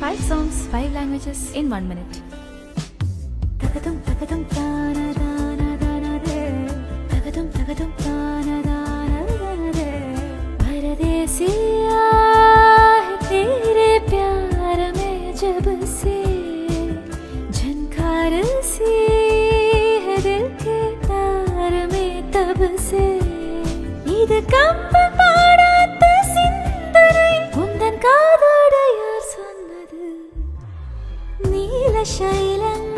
5 songs, 5 languages in 1 minute. Tagadum tagadum tana tana tana re. Tagadum tagadum tana tana tana re. Paradesiya hai tere pyar mein jab se झनकार सी है दिल के तार में तब से ഇത് കമ്പം പാടാത്ത സിന്ദൂരൈ കുന്തൻ കാതോട് യാർ சொன்னது നീലശൈലങ്ങൾ